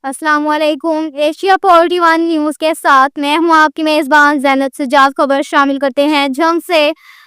अस्सलाम वालेकुम। Asia 41 news के साथ मैं हूं आपकी मेज़बान ज़ैनब सज्जाद। खबर शामिल करते हैं जंग से।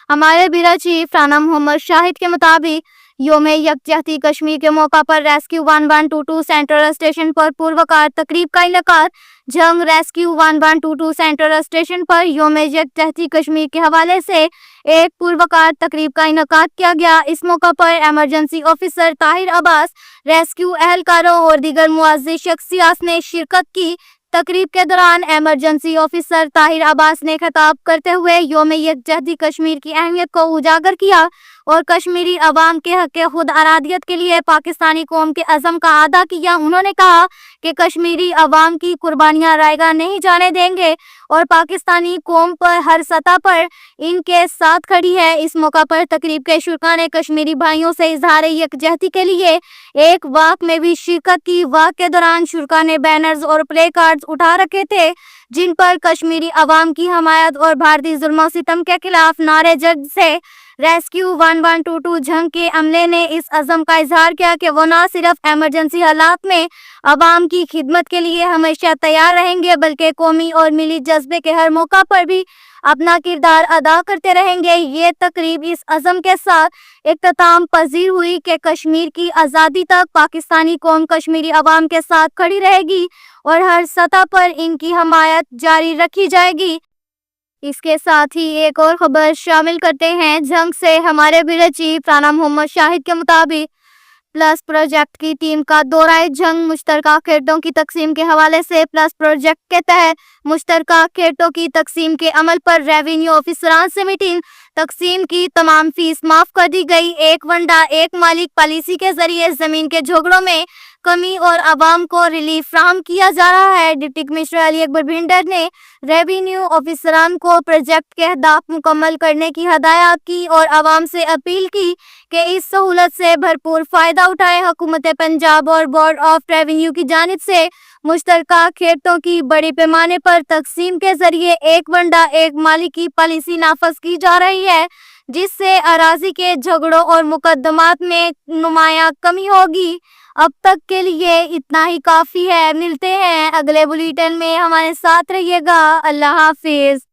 हमारे ब्यूरो चीफ राना मोहम्मद शाहिद के मुताबिक योम यकजहती कश्मीर के मौका पर रेस्क्यू 1122 सेंट्रल स्टेशन पर पूर्वकार तकरीब का इनेकाद। जंग रेस्क्यू 1122 सेंट्रल स्टेशन पर योम यकजहती कश्मीर के हवाले से एक पूर्वकार तकरीब का इनेकाद किया गया। इस मौका पर emergency officer Tahir Abbas, rescue एहलकारों और दीगर मुअज़्ज़िज़ शख्सियात ने शिरकत की। तकरीब के दौरान एमरजेंसी ऑफिसर ताहिर अब्बास ने खिताब करते हुए योम यकजहती कश्मीर की अहमियत को उजागर किया और कश्मीरी अवाम के हक़ खुद अरादियत के लिए पाकिस्तानी कौम के अज़म का अदा किया। उन्होंने कहा कि कश्मीरी अवाम की कुर्बानियाँ रायगा नहीं जाने देंगे और पाकिस्तानी कौम पर हर सतह पर इनके साथ खड़ी है। इस मौका पर तकरीब के शुरा ने कश्मीरी भाइयों से इजहार यकजहती के लिए एक वाक में भी शिरकत की। वाक के दौरान शुरा ने बैनर्स और प्ले कार्ड्स उठा रखे थे जिन पर कश्मीरी अवाम की हमायत और भारतीय जुल्म सितम के खिलाफ नारे जंग से रेस्क्यू 1122 जंग के अमले ने इस अज़म का इजहार किया कि वो न सिर्फ एमरजेंसी हालात में अवाम की खिदमत के लिए हमेशा तैयार रहेंगे बल्कि कौमी और मिली जज्बे के हर मौका पर भी अपना किरदार अदा करते रहेंगे। ये तकरीब इस अज़म के साथ इख्तिताम पजीर हुई कि कश्मीर की आज़ादी तक पाकिस्तानी कौम कश्मीरी अवाम के साथ खड़ी रहेगी और हर सतह पर इनकी हमायत जारी रखी जाएगी। इसके साथ ही एक और खबर शामिल करते हैं जंग से। हमारे ब्यूरो चीफ राना मोहम्मद शाहिद के मुताबिक प्लस प्रोजेक्ट की टीम का दौरा जंग मुश्तरका खेतों की तकसीम के हवाले से प्लस प्रोजेक्ट के तहत मुश्तरका खेतों की तकसीम के अमल पर रेवेन्यू ऑफिसरान से मीटिंग। तकसीम की तमाम फीस माफ कर दी गई। एक वंडा एक मालिक पॉलिसी के जरिए जमीन के झगड़ों में कमी और आवाम को रिलीफ फ्राहम किया जा रहा है। डिप्टी कमिश्नर अली अकबर भिंडर ने रेवेन्यू ऑफिसरान को प्रोजेक्ट के अहदाफ मुकम्मल करने की हदायत की और आवाम से अपील की कि इस सहूलत से भरपूर फ़ायदा उठाएं। हुकूमत पंजाब और बोर्ड ऑफ रेवेन्यू की जानिब से मुश्तरका खेतों की बड़े पैमाने पर तकसीम के जरिए एक वंडा एक मालिक की पॉलिसी नाफज की जा रही है जिससे अराजी के झगड़ों और मुकदमात में नुमाया कमी होगी। अब तक के लिए इतना ही काफ़ी है। मिलते हैं अगले बुलेटिन में, हमारे साथ रहिएगा। अल्लाह हाफिज़।